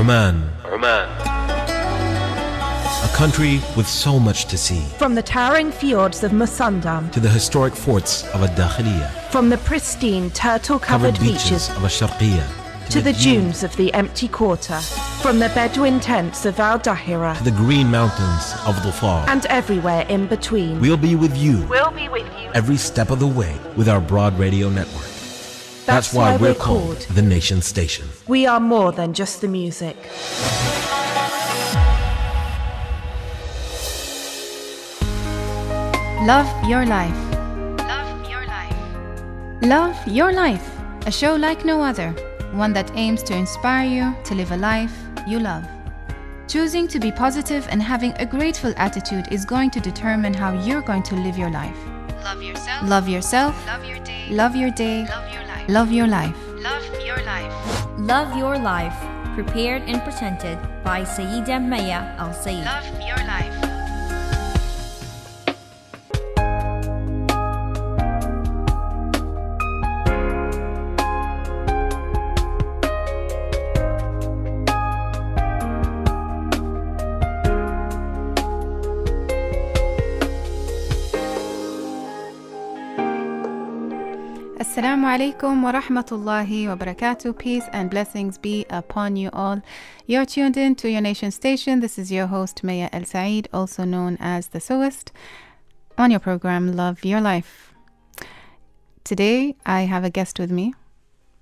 Oman. A country with so much to see. From the towering fjords of Musandam to the historic forts of Al-Dakhiliya. From the pristine turtle-covered beaches of Al-Sharqiya. To the dunes of the empty quarter. From the Bedouin tents of Al-Dahira. To the green mountains of Dhufar. And everywhere in between. We'll be with you. Every step of the way with our broad radio network. That's why we're called the Nation Station. We are more than just the music. Love Your Life. Love Your Life. Love Your Life, a show like no other, one that aims to inspire you to live a life you love. Choosing to be positive and having a grateful attitude is going to determine how you're going to live your life. Love yourself. Love yourself. Love your day. Love your day. Love your life. Love your life. Love your life. Love Your Life, prepared and presented by Sayyida Mayya Al Said. Love your life. Assalamu alaikum wa rahmatullahi wa barakatuh. Peace and blessings be upon you all. You're tuned in to your nation station. This is your host Mayya Al Said, also known as the Sewist, on your program Love Your Life. Today I have a guest with me.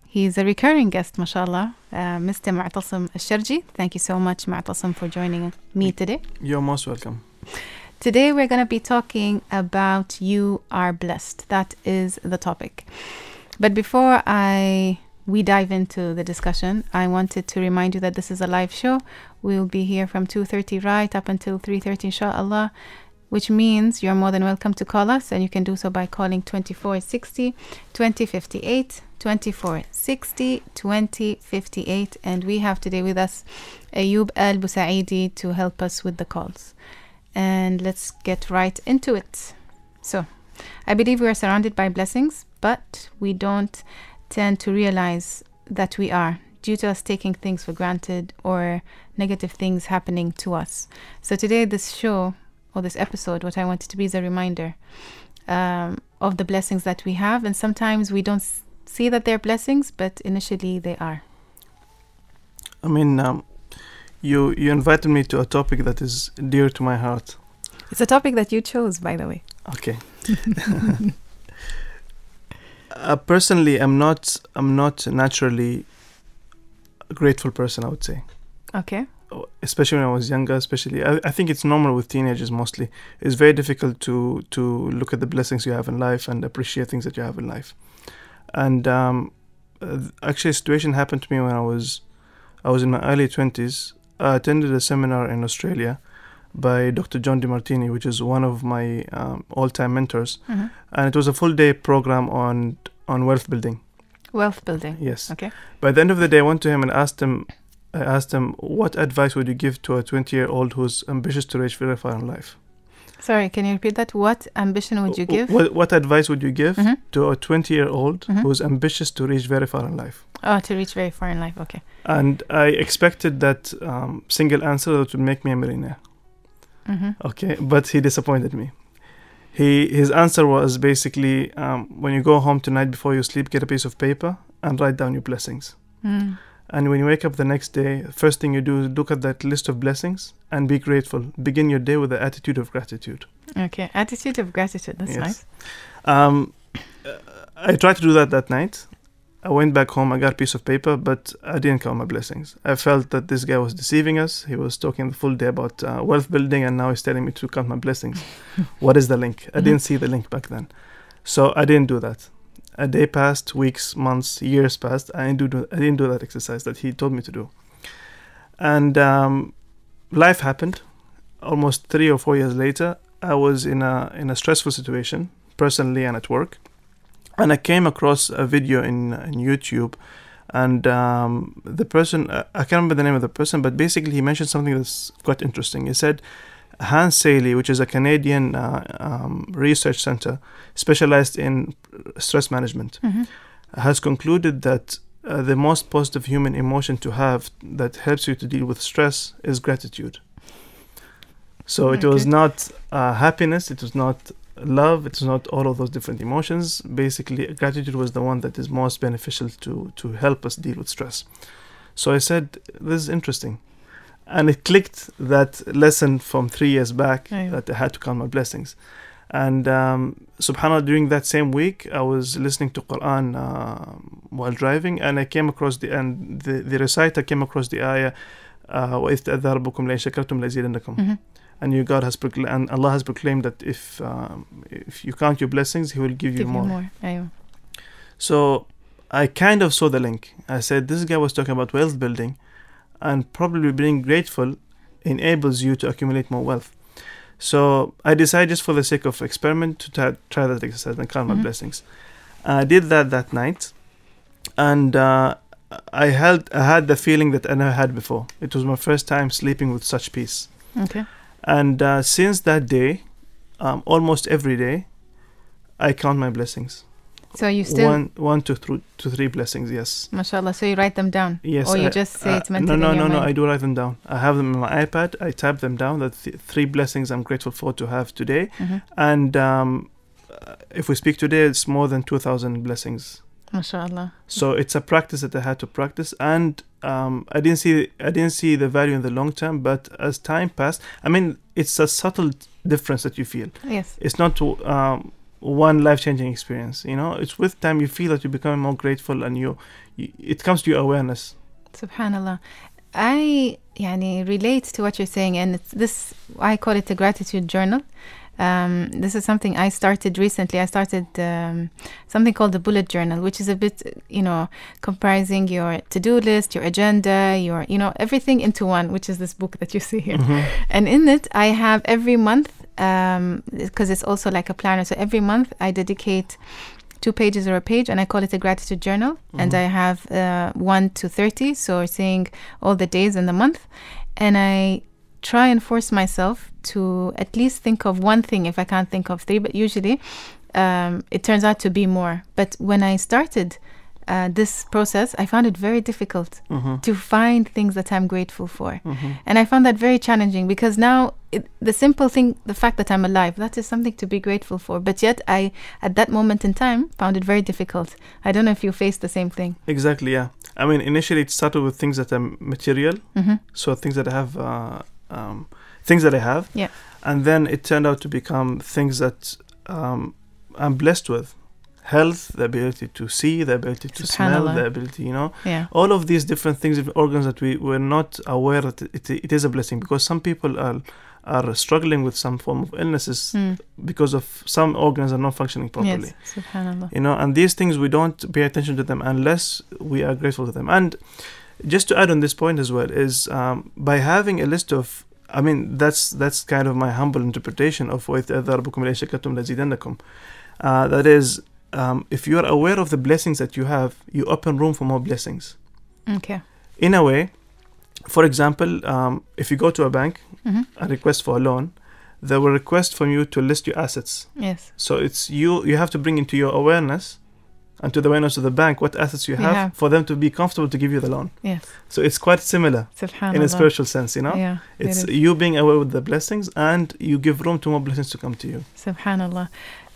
He's a recurring guest, mashallah, Mr. Mutassem Al Sharji. Thank you so much, Mutassem, for joining me today. You're most welcome. Today we're going to be talking about You Are Blessed. That is the topic. But before we dive into the discussion, I wanted to remind you that this is a live show. We'll be here from 2:30 right up until 3:30 inshallah, which means you're more than welcome to call us, and you can do so by calling 2460 2058, 2460 2058. And we have today with us Ayoub Al Busaidi to help us with the calls. And let's get right into it. So, I believe we are surrounded by blessings, but we don't tend to realize that we are, due to us taking things for granted or negative things happening to us. So today, this show, or this episode, what I want it to be is a reminder of the blessings that we have. And sometimes we don't see that they're blessings, but initially they are. I mean, You invited me to a topic that is dear to my heart. It's a topic that you chose, by the way. Okay. Personally, I'm not naturally a grateful person, I would say. Okay. Especially when I was younger, I think it's normal with teenagers mostly. It's very difficult to look at the blessings you have in life and appreciate things that you have in life. And actually, a situation happened to me when I was in my early 20s. I attended a seminar in Australia by Dr. John DeMartini, which is one of my all-time mentors. Mm-hmm. And it was a full-day program on wealth building. Wealth building? Yes. Okay. By the end of the day, I went to him and asked him, what advice would you give to a 20-year-old who's ambitious to reach very far in life? Sorry, can you repeat that? What ambition would you give? What advice would you give mm-hmm. to a 20-year-old mm-hmm. who's ambitious to reach very far in life? Oh, to reach very far in life, okay. And I expected that single answer that would make me a millionaire. Mm-hmm. Okay, but he disappointed me. His answer was basically, when you go home tonight before you sleep, get a piece of paper and write down your blessings. Mm. And when you wake up the next day, first thing you do is look at that list of blessings and be grateful. Begin your day with the attitude of gratitude. Okay, attitude of gratitude. That's yes. nice. I tried to do that night. I went back home, I got a piece of paper, but I didn't count my blessings. I felt that this guy was deceiving us. He was talking the full day about wealth building, and now he's telling me to count my blessings. What is the link? I didn't see the link back then. So I didn't do that. A day passed, weeks, months, years passed. I didn't do that exercise that he told me to do. And life happened. Almost 3 or 4 years later, I was in a stressful situation, personally and at work. And I came across a video in YouTube, and the person, I can't remember the name of the person, but basically he mentioned something that's quite interesting. He said, Hans Saley, which is a Canadian research center specialized in stress management, mm-hmm. has concluded that the most positive human emotion to have that helps you to deal with stress is gratitude. So it was not happiness, it was not love, it was not all of those different emotions. Basically, gratitude was the one that is most beneficial to help us deal with stress. So I said, this is interesting. And it clicked, that lesson from 3 years back, that I had to count my blessings. And subhanAllah, during that same week, I was listening to Quran while driving, and I came across the reciter came across the ayah, وَإِذْ تَأَذَّنَ رَبُّكُمْ لَئِنْ شَكَرْتُمْ لَأَزِيدَنَّكُمْ. And Allah has proclaimed that if you count your blessings, He will give you more. So I kind of saw the link. I said, this guy was talking about wealth building, and probably being grateful enables you to accumulate more wealth. So I decided, just for the sake of experiment, to try that exercise and count my blessings. I did that night, and I had the feeling that I never had before. It was my first time sleeping with such peace. Okay. And since that day, almost every day, I count my blessings. So you still... One to three blessings, yes. MashaAllah. So you write them down? Yes. Or you just say it's mentally in your mind? No, I do write them down. I have them in my iPad. I type them down, the 3 blessings I'm grateful for to have today. And if we speak today, it's more than 2,000 blessings. MashaAllah. So it's a practice that I had to practice. And I didn't see the value in the long term, but as time passed, I mean, it's a subtle difference that you feel. Yes. It's not one life-changing experience, it's with time you feel that you're becoming more grateful, and it comes to your awareness. Subhanallah. I relate to what you're saying, and I call it a gratitude journal. This is something I started recently. I started something called the bullet journal, which is a bit, comprising your to-do list, your agenda, your, everything into one, which is this book that you see here. And in it, I have every month, because it's also like a planner. So every month I dedicate 2 pages or a page, and I call it a gratitude journal. And I have 1 to 30, so saying all the days in the month. And I try and force myself to at least think of one thing if I can't think of 3, but usually it turns out to be more. But when I started this process, I found it very difficult to find things that I'm grateful for. And I found that very challenging, because now the simple thing, the fact that I'm alive, that is something to be grateful for. But yet I, at that moment in time, found it very difficult. I don't know if you faced the same thing. Exactly, yeah. I mean, initially it started with things that are material. So things that I have, yeah. And then it turned out to become things that I'm blessed with. Health, the ability to see, the ability to smell, the ability, yeah. all of these different things, organs that we were not aware that it is a blessing, because some people are struggling with some form of illnesses because of some organs are not functioning properly. Yes, subhanallah. And these things, we don't pay attention to them unless we are grateful to them. And just to add on this point as well is by having a list of, I mean, that's kind of my humble interpretation of وَإِذْ تَأَذَّنَ رَبُّكُمْ لَئِنْ شَكَرْتُمْ لَأَزِيدَنَّكُمْ. That is, if you are aware of the blessings that you have, you open room for more blessings. Okay. In a way, for example, if you go to a bank and request for a loan, they will request from you to list your assets. Yes. So it's you have to bring into your awareness and to the awareness of the bank what assets you have for them to be comfortable to give you the loan. Yes. So it's quite similar in a spiritual sense, Yeah. It's you being aware with the blessings, and you give room to more blessings to come to you. Subhanallah.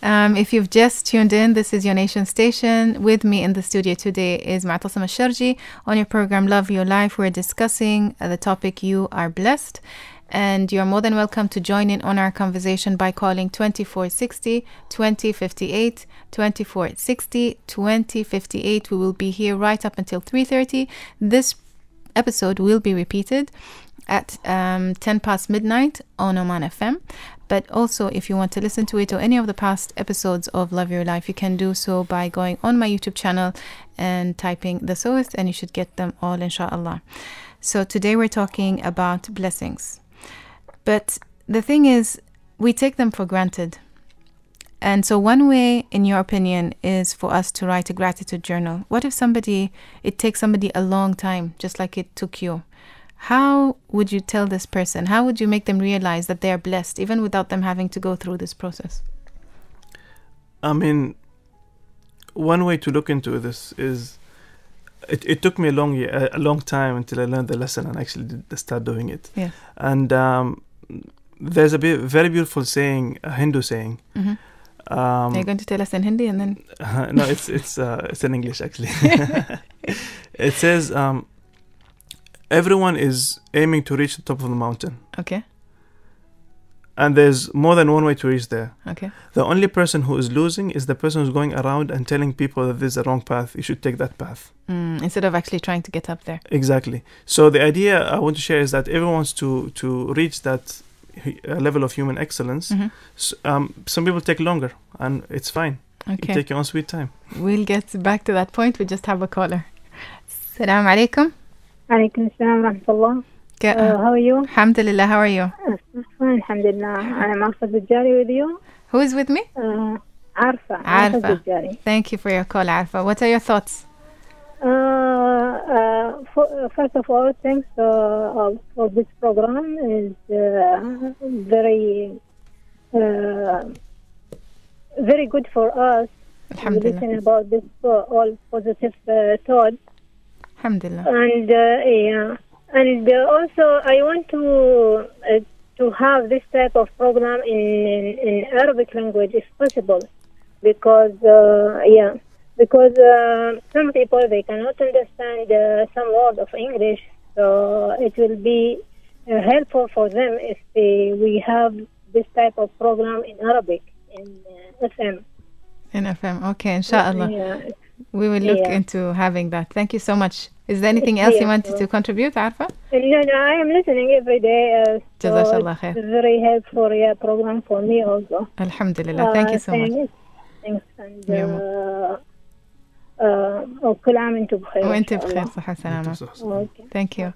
If you've just tuned in, this is your nation station. With me in the studio today is Mutassem Al Sharji. On your program Love Your Life, we're discussing the topic You Are Blessed. And you're more than welcome to join in on our conversation by calling 2460 2058, 2460 2058. We will be here right up until 3:30. This episode will be repeated at 10 past midnight on Oman FM. But also, if you want to listen to it or any of the past episodes of Love Your Life, you can do so by going on my YouTube channel and typing the Sewist, and you should get them all, inshallah. So today we're talking about blessings. But the thing is, we take them for granted. And so one way, in your opinion, is for us to write a gratitude journal. What if it takes somebody a long time, just like it took you? How would you tell this person? How would you make them realize that they are blessed, even without them having to go through this process? I mean, one way to look into this is it took me a long time until I learned the lesson and actually start doing it. Yes. And there's a very beautiful saying, a Hindu saying. Are you going to tell us in Hindi and then? No, it's in English actually. It says, everyone is aiming to reach the top of the mountain. Okay. And there's more than one way to reach there. Okay. The only person who is losing is the person who's going around and telling people that this is the wrong path. You should take that path. Instead of actually trying to get up there. Exactly. So the idea I want to share is that everyone wants to reach that level of human excellence. Some people take longer, and it's fine. Okay. You take your own sweet time. We'll get back to that point. We just have a caller. Assalamu alaikum. Alaikum assalam wa rahmatullah. How are you? Alhamdulillah, how are you? Fine, alhamdulillah. I'm Arfa Zujari with you. Who is with me? Arfa Zujari. Thank you for your call, Arfa. What are your thoughts? First of all, thanks for this program. Is very good for us to listen about this all positive thoughts. Alhamdulillah. And also I want to have this type of program in Arabic language if possible, because some people, they cannot understand some word of English, so it will be helpful for them if we have this type of program in Arabic in FM. In FM, okay, inshallah. Yeah. We will look into having that. Thank you so much. Is there anything else you wanted to contribute, Arfa? No, I am listening every day. So it's very helpful program for me also. Alhamdulillah. Thank you so much. Thanks. And وكل عام وانتم بخير. وانتم بخير صحة سلامة. Thank you.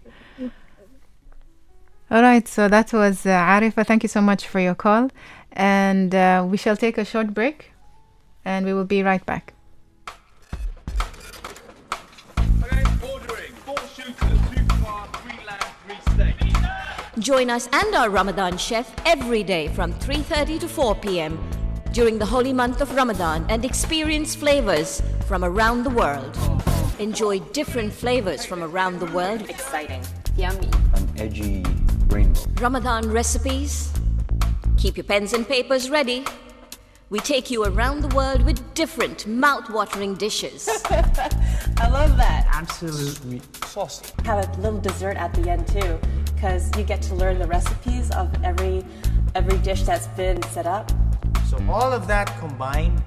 All right, so that was Arifa. Thank you so much for your call. And we shall take a short break and we will be right back. Join us and our Ramadan chef every day from 3:30 to 4 p.m. during the holy month of Ramadan and experience flavors from around the world. Enjoy different flavors from around the world. Exciting, yummy, an edgy rainbow. Ramadan recipes. Keep your pens and papers ready. We take you around the world with different mouth-watering dishes. I love that. Absolutely saucy. Have a little dessert at the end too, because you get to learn the recipes of every dish that's been set up. So all of that combined,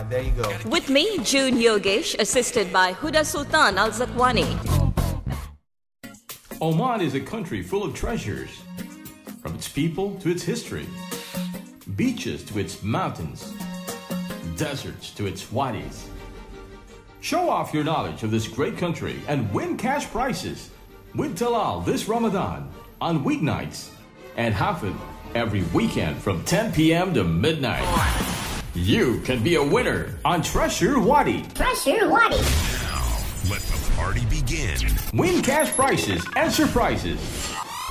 there you go. With me, June Yogesh, assisted by Huda Sultan Al Zakwani. Oman is a country full of treasures, from its people to its history, beaches to its mountains, deserts to its wadis. Show off your knowledge of this great country and win cash prizes with Talal this Ramadan on weeknights and Hafid every weekend from 10 p.m. to midnight. You can be a winner on Treasure Wadi. Treasure Wadi. Now, let the party begin. Win cash prizes and surprises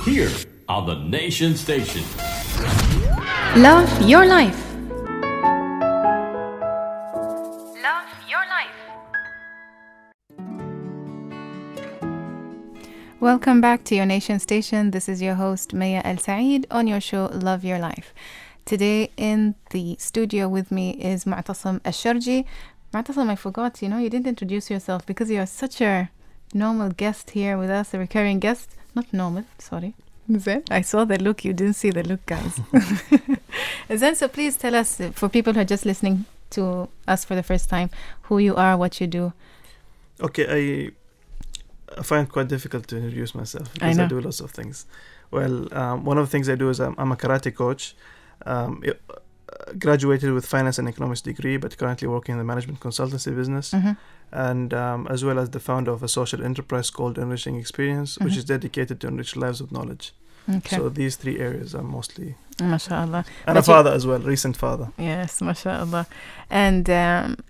here on the Nation Station. Love your life. Love your life. Welcome back to your Nation Station. This is your host, Mayya Al Said, on your show, Love Your Life. Today in the studio with me is Mutassem Al Sharji. Mutassem, I forgot, you didn't introduce yourself because you're such a normal guest here with us, a recurring guest. Not normal, sorry. I saw the look, you didn't see the look, guys. Then, so please tell us, for people who are just listening to us for the first time, who you are, what you do. Okay, I find it quite difficult to introduce myself because I do lots of things. Well, one of the things I do is I'm a karate coach. Graduated with finance and economics degree, but currently working in the management consultancy business, and as well as the founder of a social enterprise called Enriching Experience, which is dedicated to enrich lives with knowledge. Okay. So these three areas are mostly. MashaAllah. And a father as well, recent father. Yes, MashaAllah. And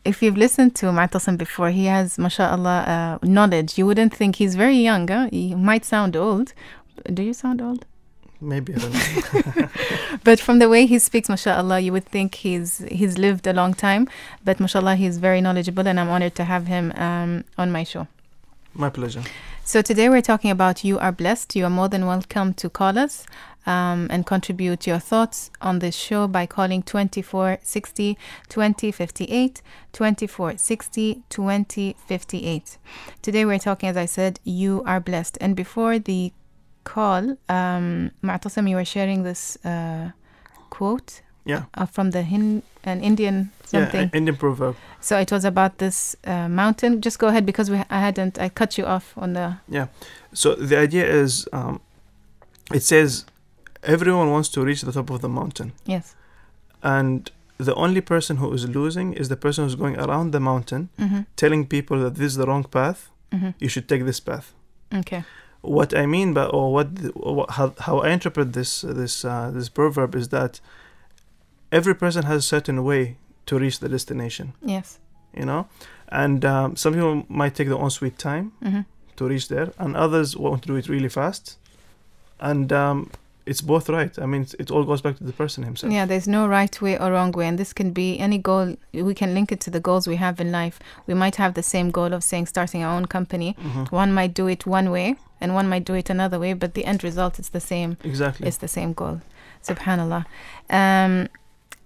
if you've listened to Mutassem before, he has, MashaAllah, knowledge. You wouldn't think he's very young. He might sound old. Do you sound old? Maybe, I don't know. But from the way he speaks, mashallah, you would think he's lived a long time. But mashallah, he's very knowledgeable, and I'm honored to have him on my show. My pleasure. So today we're talking about You Are Blessed. You are more than welcome to call us and contribute your thoughts on this show by calling 2460 2058, 2460 2058. Today we're talking, as I said, You Are Blessed. And before the call, Mutassem, you were sharing this quote from an Indian something. Yeah, Indian proverb. So it was about this mountain. Just go ahead, because I cut you off on the... Yeah. So the idea is, it says, everyone wants to reach the top of the mountain. Yes. And the only person who is losing is the person who's going around the mountain, telling people that this is the wrong path, you should take this path. Okay. What I mean by, or how I interpret this proverb is that every person has a certain way to reach the destination. Yes. You know, and some people might take their own sweet time to reach there, and others want to do it really fast. And it's both right. I mean, it all goes back to the person himself. Yeah, there's no right way or wrong way, and this can be any goal. We can link it to the goals we have in life. We might have the same goal of starting our own company. One might do it one way, and one might do it another way, but the end result is the same. Exactly. It's the same goal. Subhanallah.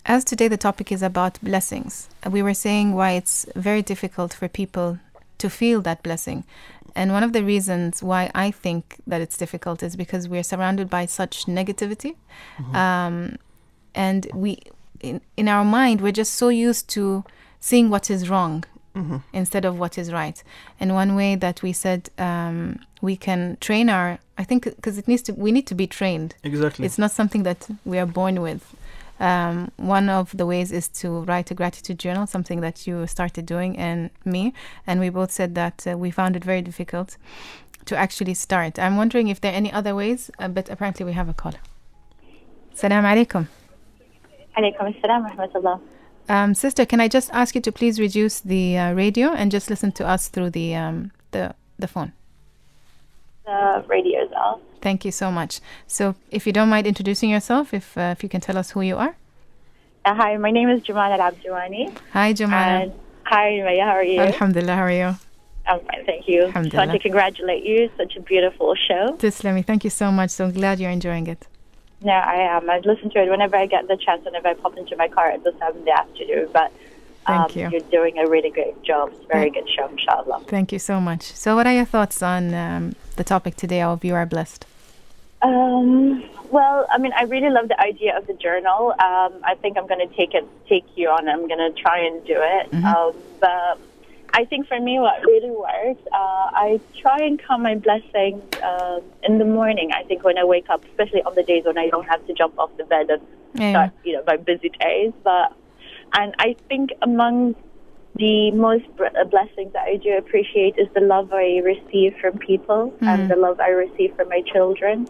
As today the topic is about blessings, we were saying why it's very difficult for people to feel that blessing. And one of the reasons why I think that it's difficult is because we're surrounded by such negativity. And we, in our mind, we're just so used to seeing what is wrong instead of what is right. And one way that we said we can train I think because we need to be trained. Exactly. It's not something that we are born with. One of the ways is to write a gratitude journal, something that you started doing and me, and we both said that we found it very difficult to actually start. I'm wondering if there are any other ways, but apparently we have a caller. Assalamu alaikum. Alaikum assalam wa rahmatullah. Sister, can I just ask you to please reduce the radio and just listen to us through the phone? The radio is off. Thank you so much. So if you don't mind introducing yourself, if you can tell us who you are. Hi, my name is Jumana Al-Abdouani. Hi, Jumana. Hi, Maya, how are you? Alhamdulillah, how are you? I'm fine, thank you. I want to congratulate you. Such a beautiful show. Tislami, thank you so much. So glad you're enjoying it. No, I am. I listen to it whenever I get the chance, whenever I pop into my car at the 7 in the afternoon. But thank you. You're doing a really great job. It's a very good show, inshallah. Thank you so much. So what are your thoughts on the topic today of You Are Blessed? Well, I mean, I really love the idea of the journal. I think I'm going to take you on. I'm going to try and do it. But I think for me, what really works, I try and count my blessings in the morning. I think when I wake up, especially on the days when I don't have to jump off the bed and start, my busy days. And I think among the most blessings that I do appreciate is the love I receive from people and the love I receive from my children.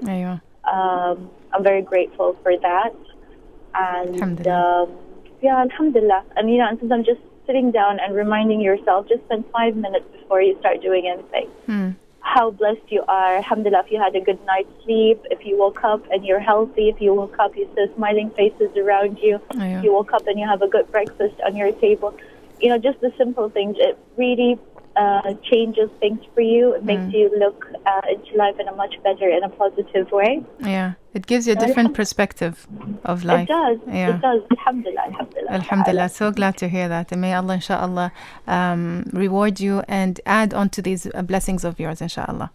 I'm very grateful for that. And alhamdulillah. Alhamdulillah. And and sometimes just sitting down and reminding yourself, just spend 5 minutes before you start doing anything. How blessed you are. Alhamdulillah, if you had a good night's sleep, if you woke up and you're healthy, if you woke up, you see smiling faces around you, if you woke up and you have a good breakfast on your table. Just the simple things. It really changes things for you. It makes you look into life in a much better, in a positive way. Yeah, it gives you a different perspective of life. It does. Yeah. It does. Alhamdulillah, alhamdulillah. Alhamdulillah. So glad to hear that. And may Allah, inshallah, reward you and add on to these blessings of yours, inshallah.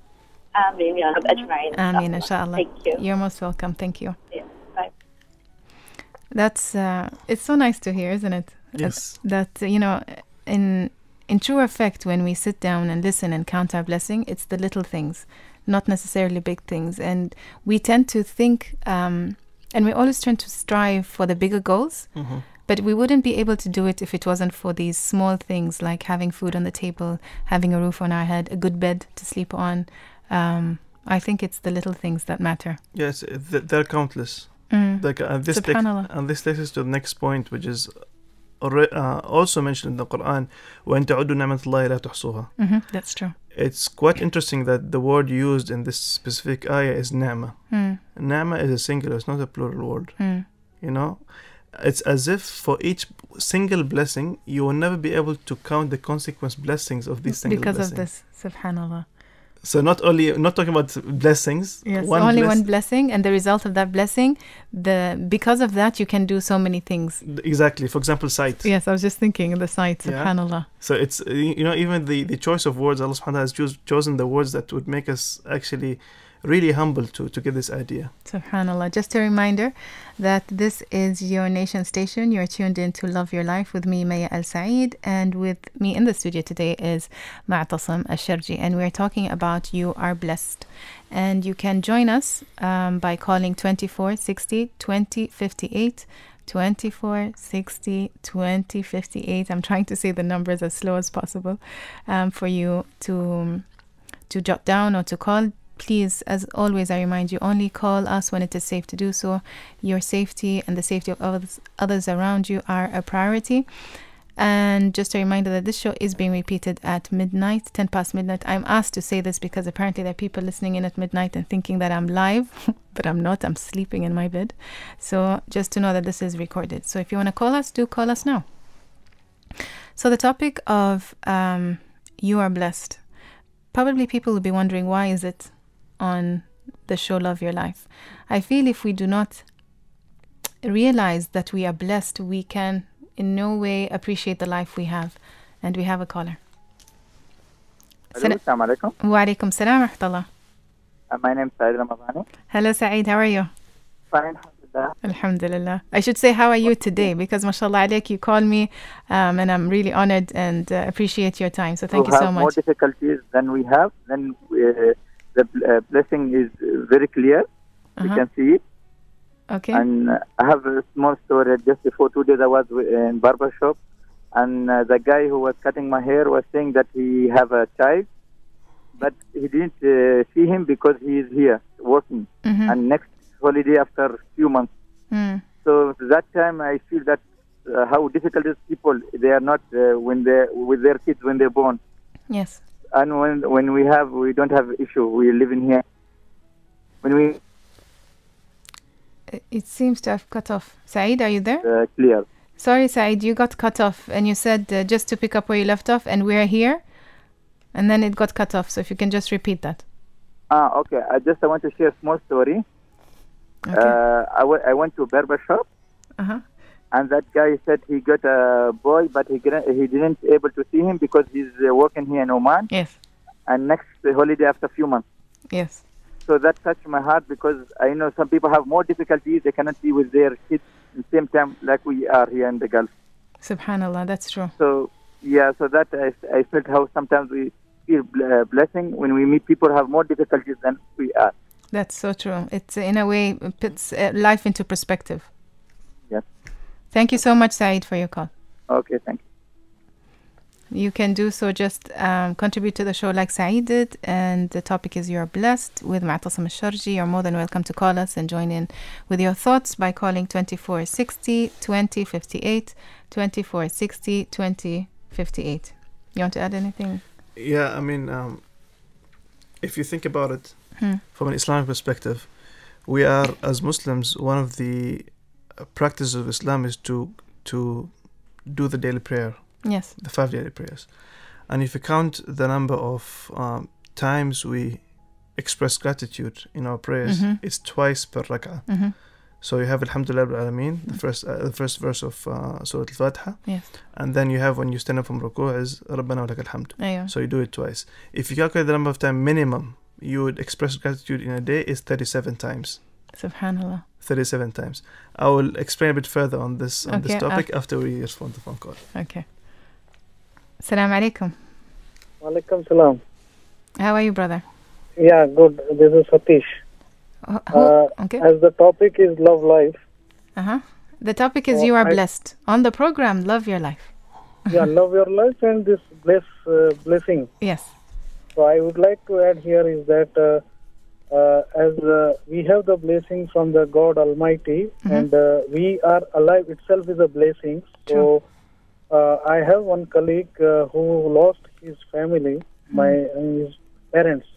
Ameen, ya Rabb ajma'in. Ameen, inshallah. Thank you. You're most welcome. Thank you. Yeah, bye. That's, it's so nice to hear, isn't it? Yes. That, in true effect, when we sit down and listen and count our blessing, it's the little things, not necessarily big things. And we tend to think, and we always tend to strive for the bigger goals, but we wouldn't be able to do it if it wasn't for these small things like having food on the table, having a roof on our head, a good bed to sleep on. I think it's the little things that matter. Yes, they're countless. This takes us to the next point, which is also mentioned in the Quran, وَإِن تَعُدُّوا نِعْمَةَ اللَّهِ لَا تُحْصُوهَا. That's true. It's quite interesting that the word used in this specific ayah is ni'mah. Ni'mah is a singular, it's not a plural word. it's as if for each single blessing, you will never be able to count the consequence blessings of these single because blessings. Because of this, subhanallah. So not talking about blessings. Yes, only one blessing, and the result of that blessing, because of that, you can do so many things. Exactly. For example, sight. Yes, I was just thinking the sight, subhanallah. So it's, even the choice of words, Allah subhanahu wa ta'ala has chosen the words that would make us actually really humble to get this idea. Subhanallah. Just a reminder that this is your nation station. You're tuned in to Love Your Life with me, Mayya Al Said, and with me in the studio today is Mutassem Al Sharji, and we're talking about You Are Blessed. And you can join us by calling 2460 2058. 2460 2058. I'm trying to say the numbers as slow as possible for you to jot down or to call. Please, as always, I remind you, only call us when it is safe to do so. Your safety and the safety of others around you are a priority. And just a reminder that this show is being repeated at midnight, 10 past midnight. I'm asked to say this because apparently there are people listening in at midnight and thinking that I'm live, but I'm not. I'm sleeping in my bed. So just to know that this is recorded. So if you want to call us, do call us now. So the topic of You Are Blessed. Probably people will be wondering, why is it on the show Love Your Life? I feel if we do not realize that we are blessed, we can in no way appreciate the life we have. And we have a caller. Assalamu alaikum. Wa alaikum salam wa rahmatullah. My name is Sayyida Mayya. Hello Saeed, how are you? Fine, alhamdulillah. Alhamdulillah. I should say, how are you today? Because mashallah alaik, you called me and I'm really honored and appreciate your time. So thank you so much. We have more difficulties than we have. Then the blessing is very clear. We can see it. Okay. And I have a small story. Just before 2 days, I was in barber shop, and the guy who was cutting my hair was saying that he have a child, but he didn't see him because he is here working. And next holiday after few months. So that time I feel that how difficult is people. They are not when they with their kids when they're born. Yes. And when we don't have issue. We live in here. When we. It seems to have cut off. Saeed, are you there? Clear. Sorry, Saeed, you got cut off, and you said just to pick up where you left off, and we're here, and then it got cut off. So if you can just repeat that. Okay. I want to share a small story. Okay. I went to a barber shop, and that guy said he got a boy, but he didn't able to see him because he's working here in Oman. Yes. And next holiday after a few months. Yes. So that touched my heart because I know some people have more difficulties. They cannot be with their kids at the same time like we are here in the Gulf. Subhanallah, that's true. So, yeah, so that I felt how sometimes we feel blessing when we meet people who have more difficulties than we are. That's so true. It's in a way puts life into perspective. Yes. Thank you so much, Saeed, for your call. Okay, thank you. You can do so. Just contribute to the show like Saeed did. And the topic is You Are Blessed with Mutassem Al Sharji. You're more than welcome to call us and join in with your thoughts by calling 2460 2058. 2460 2058. You want to add anything? Yeah, I mean, if you think about it from an Islamic perspective, we are, as Muslims, one of the practices of Islam is to do the daily prayer. Yes. The 5 daily prayers. And if you count the number of times we express gratitude in our prayers, it's twice per rak'ah. So you have Alhamdulillah Rabbil Alameen, the first verse of Surah Al-Fatiha. Yes. And then you have when you stand up from ruku' is Rabbana wa lakal hamd. Aywa. So you do it twice. If you calculate the number of time minimum you would express gratitude in a day is 37 times. Subhanallah. 37 times. I will explain a bit further on this topic after we respond to the phone call. Okay. Assalamu alaikum. Walaikum salam. How are you, brother? Yeah, good. This is Satish. Okay. As the topic is love life. The topic is You Are Blessed. On the program, Love Your Life. Yeah, love your life and this blessing. Yes. So I would like to add here is that as we have the blessing from the God Almighty and we are alive itself is a blessing. So I have one colleague who lost his family, his parents.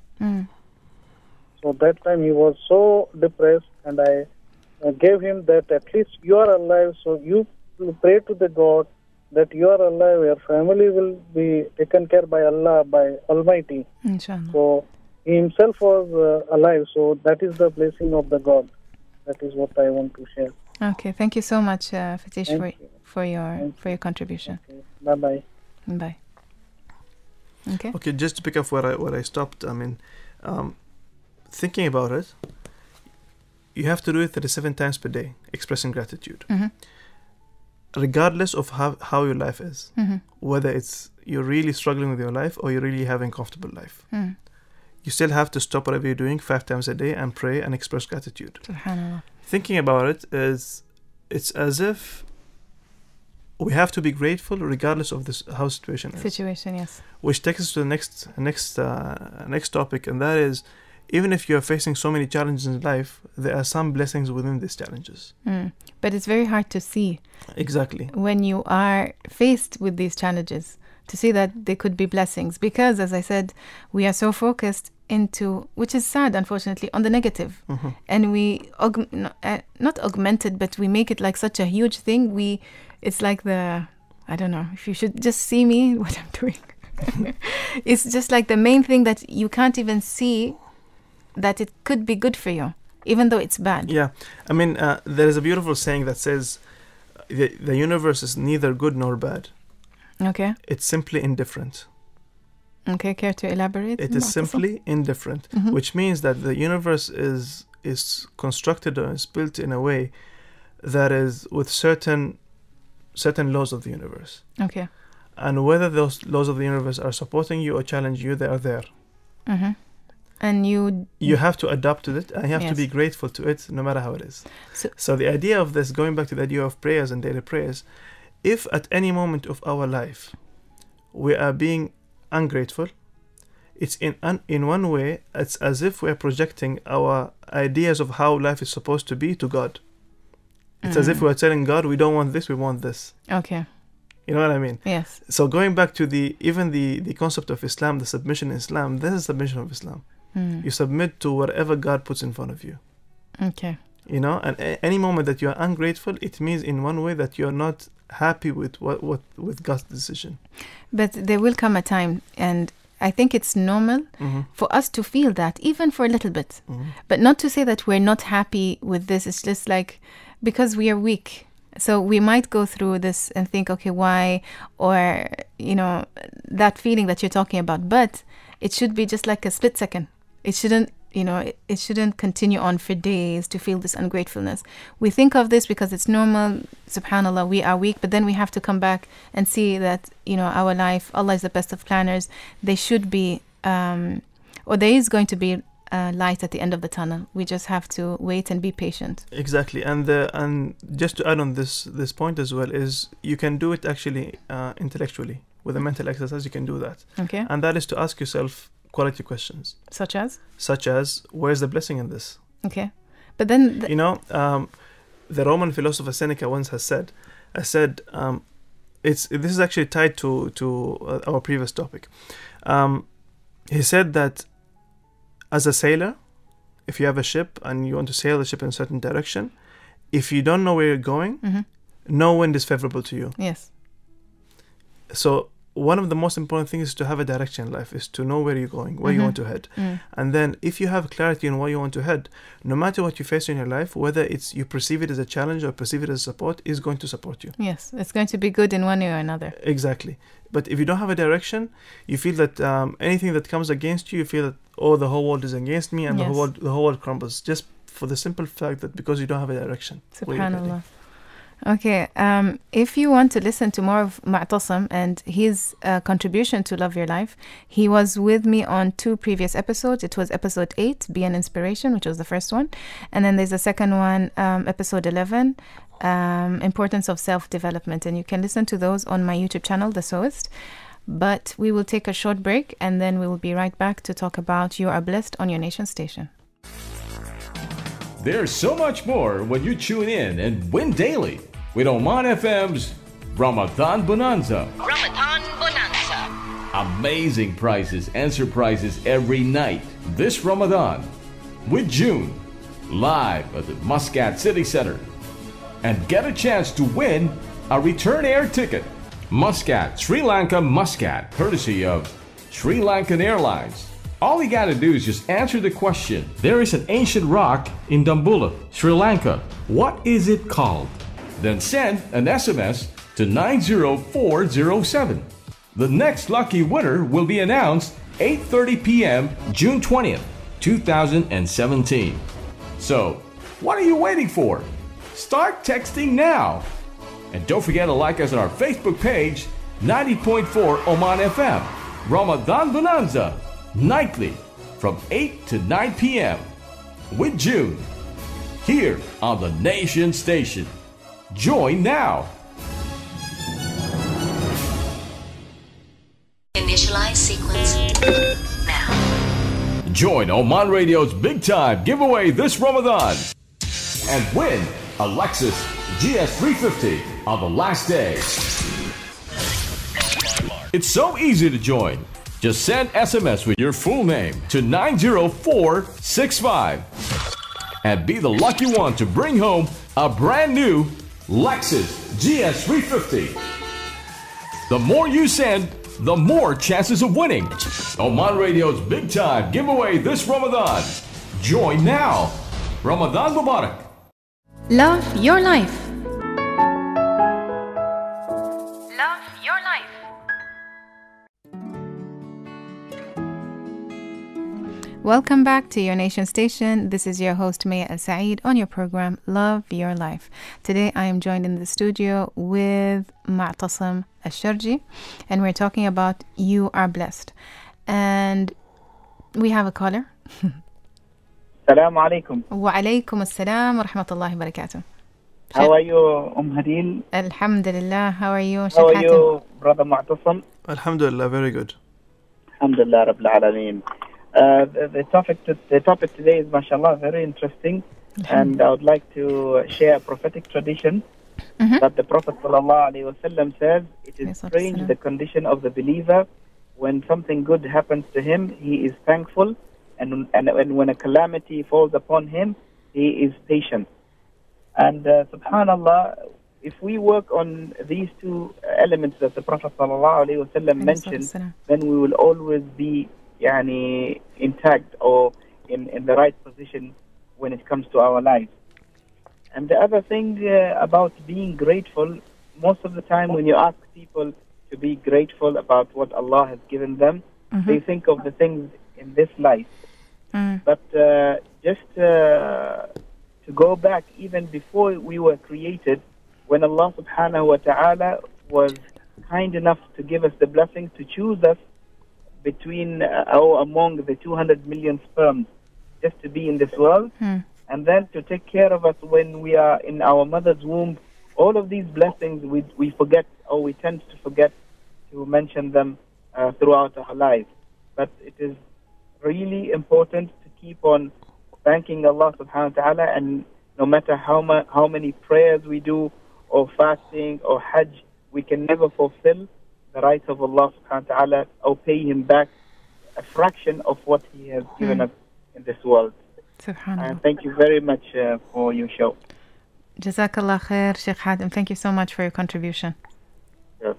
So that time he was so depressed and I gave him that at least you are alive, so you pray to the God that you are alive, your family will be taken care by Allah, by Almighty. Inshallah. So he himself was alive, so that is the blessing of the God. That is what I want to share. Okay, thank you so much, Fatish, for your contribution. Okay. Bye-bye. Bye. Okay. Okay, just to pick up where I stopped, I mean, thinking about it, you have to do it 37 times per day, expressing gratitude. Mm-hmm. Regardless of how your life is, whether it's you're really struggling with your life or you're really having a comfortable life. You still have to stop whatever you're doing 5 times a day and pray and express gratitude. Subhanallah. Thinking about it it's as if we have to be grateful regardless of how situation is. Situation, yes. Which takes us to the next topic, and that is, even if you are facing so many challenges in life, there are some blessings within these challenges. But it's very hard to see. Exactly. When you are faced with these challenges, to see that they could be blessings. Because, as I said, we are so focused into, which is sad, unfortunately, on the negative. And we, not augmented, but we make it like such a huge thing. It's like I don't know, if you should just see me, what I'm doing. It's just like the main thing that you can't even see that it could be good for you, even though it's bad. Yeah. I mean, there is a beautiful saying that says, the universe is neither good nor bad. Okay. It's simply indifferent. Okay, care to elaborate? It is simply indifferent, which means that the universe is constructed or is built in a way that is with certain laws of the universe. Okay. And whether those laws of the universe are supporting you or challenging you, they are there. And you have to adapt to it, and you have to be grateful to it, no matter how it is. So the idea of this, going back to the idea of prayers and daily prayers, if at any moment of our life we are being ungrateful, it's in one way, it's as if we are projecting our ideas of how life is supposed to be to God. It's as if we are telling God, we don't want this, we want this. Okay. You know what I mean? Yes. So going back to the concept of Islam, the submission in Islam, this is submission of Islam. You submit to whatever God puts in front of you. Okay. You know, and any moment that you are ungrateful, it means in one way that you are not happy with with God's decision. But there will come a time, and I think it's normal for us to feel that, even for a little bit. But not to say that we're not happy with this. It's just like, because we are weak. So we might go through this and think, okay, why? Or, you know, that feeling that you're talking about. But it should be just like a split second. It shouldn't, you know, it shouldn't continue on for days to feel this ungratefulness. We think of this because it's normal. SubhanAllah, we are weak. But then we have to come back and see that, you know, our life, Allah is the best of planners. They should be, or there is going to be light at the end of the tunnel. We just have to wait and be patient. Exactly. And just to add on this point as well, is you can do it actually intellectually. With a mental exercise, you can do that. Okay. And that is to ask yourself quality questions. Such as, where's the blessing in this? Okay. But then... you know, the Roman philosopher Seneca once has said, this is actually tied to our previous topic. He said that as a sailor, if you have a ship and you want to sail the ship in a certain direction, if you don't know where you're going, no wind is favorable to you. Yes. So one of the most important things is to have a direction in life, is to know where you're going, where you want to head. And then if you have clarity on where you want to head, no matter what you face in your life, whether it's you perceive it as a challenge or perceive it as support, is going to support you. Yes, it's going to be good in one way or another. Exactly. But if you don't have a direction, you feel that anything that comes against you, you feel that, oh, the whole world is against me, and the whole world crumbles, just for the simple fact that because you don't have a direction. SubhanAllah. Okay, if you want to listen to more of Mutassem and his contribution to Love Your Life, he was with me on 2 previous episodes. It was episode 8, Be an Inspiration, which was the first one. And then there's a second one, episode 11, Importance of Self-Development. And you can listen to those on my YouTube channel, The Sewist. But we will take a short break, and then we will be right back to talk about You Are Blessed on your nation station. There's so much more when you tune in and win daily with Oman FM's Ramadan Bonanza. Ramadan Bonanza. Amazing prizes and surprises every night this Ramadan. With June, live at the Muscat City Center. And get a chance to win a return air ticket. Muscat, Sri Lanka Muscat, courtesy of Sri Lankan Airlines. All you gotta do is just answer the question. There is an ancient rock in Dambulla, Sri Lanka. What is it called? Then send an SMS to 90407. The next lucky winner will be announced 8:30 p.m. June 20th, 2017. So, what are you waiting for? Start texting now. And don't forget to like us on our Facebook page, 90.4 Oman FM. Ramadan Bonanza, nightly from 8 to 9 p.m. with June, here on the Nation Station. Join now. Initialize sequence now. Join Oman Radio's big time giveaway this Ramadan and win a Lexus GS350 on the last day. It's so easy to join. Just send SMS with your full name to 90465 and be the lucky one to bring home a brand new Lexus GS350. The more you send, the more chances of winning. Oman Radio's big time giveaway this Ramadan. Join now. Ramadan Mubarak. Love your life. Love your life. Welcome back to your Nation Station. This is your host Mayya Al Said on your program Love Your Life. Today I am joined in the studio with Mutassem Al Sharji, and we're talking about You Are Blessed. And we have a caller. Assalamu alaikum. Wa alaikum assalam wa rahmatullahi wa barakatuh. How are you, Hadil? Alhamdulillah. How are you, How are you, Brother Mutassem? Alhamdulillah, very good. Alhamdulillah, Rabbil Alameen. The topic today is, mashallah, very interesting, and I would like to share a prophetic tradition that the Prophet ﷺ says, it is strange the condition of the believer. When something good happens to him, he is thankful, and when a calamity falls upon him, he is patient. And subhanallah, if we work on these two elements that the Prophet ﷺ mentioned, then we will always be intact or in the right position when it comes to our lives. And the other thing about being grateful, most of the time when you ask people to be grateful about what Allah has given them, they think of the things in this life. But just to go back even before we were created, when Allah subhanahu wa ta'ala was kind enough to give us the blessing to choose us between or among the 200 million sperms just to be in this world, and then to take care of us when we are in our mother's womb. All of these blessings we forget, or we tend to forget to mention them throughout our lives. But it is really important to keep on thanking Allah subhanahu wa ta'ala, and no matter how many prayers we do, or fasting, or hajj, we can never fulfill the rights of Allah subhanahu wa ta'ala or pay Him back a fraction of what He has given us in this world. And thank you very much for your show. Jazakallah khair, Sheikh Hatem. Thank you so much for your contribution. Yes.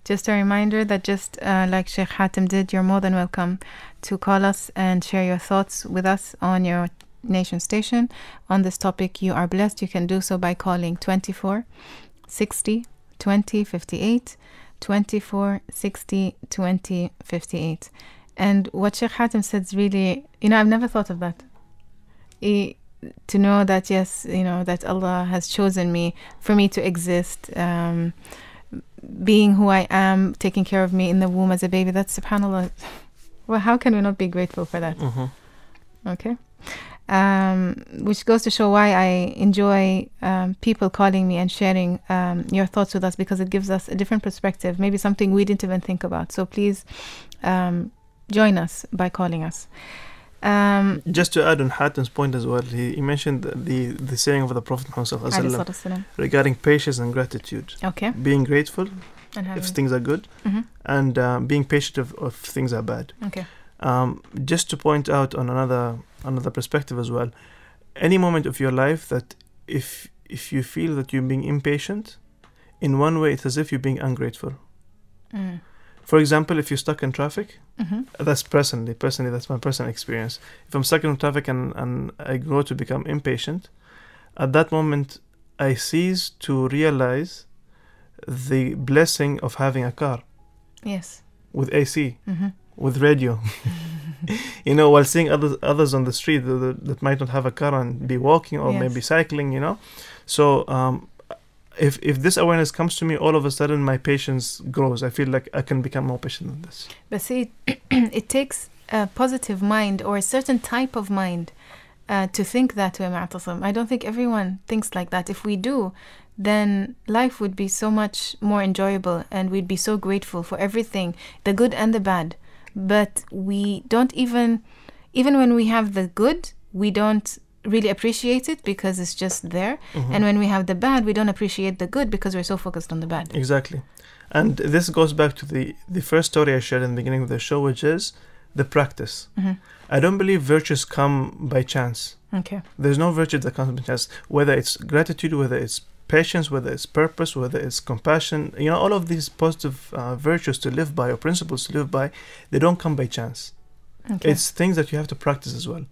Just a reminder that just like Sheikh Hatem did, you're more than welcome to call us and share your thoughts with us on your Nation Station on this topic. You are blessed. You can do so by calling 24 60 20 58, 24 60 20 58. And what Sheikh Hatem said is really, I've never thought of that. To know that, yes, that Allah has chosen me for me to exist, being who I am, taking care of me in the womb as a baby. That's subhanAllah. Well, how can we not be grateful for that? Okay. Which goes to show why I enjoy people calling me and sharing your thoughts with us, because it gives us a different perspective, maybe something we didn't even think about. So please join us by calling us. Just to add on Hatem's point as well, he mentioned the saying of the Prophet Muhammad regarding patience and gratitude. Okay. Being grateful if things are good, and being patient if things are bad. Okay. Just to point out on another perspective as well, any moment of your life that if you feel that you're being impatient, in one way it's as if you're being ungrateful. For example, if you're stuck in traffic, that's personally that's my personal experience. If I'm stuck in traffic and I grow to become impatient, at that moment I cease to realize the blessing of having a car. Yes. With AC, with radio. While seeing others on the street that might not have a car and be walking or maybe cycling, So if this awareness comes to me, all of a sudden my patience grows. I feel like I can become more patient than this. But see, it takes a positive mind or a certain type of mind to think that way, Mutassem. I don't think everyone thinks like that. If we do, then life would be so much more enjoyable and we'd be so grateful for everything, the good and the bad. But we don't even when we have the good, we don't really appreciate it because it's just there. And when we have the bad, we don't appreciate the good because we're so focused on the bad. Exactly. And this goes back to the first story I shared in the beginning of the show, which is the practice. I don't believe virtues come by chance. Okay. There's no virtue that comes by chance, whether it's gratitude, whether it's patience, whether it's purpose, whether it's compassion. All of these positive virtues to live by or principles to live by, they don't come by chance. Okay. It's things that you have to practice as well.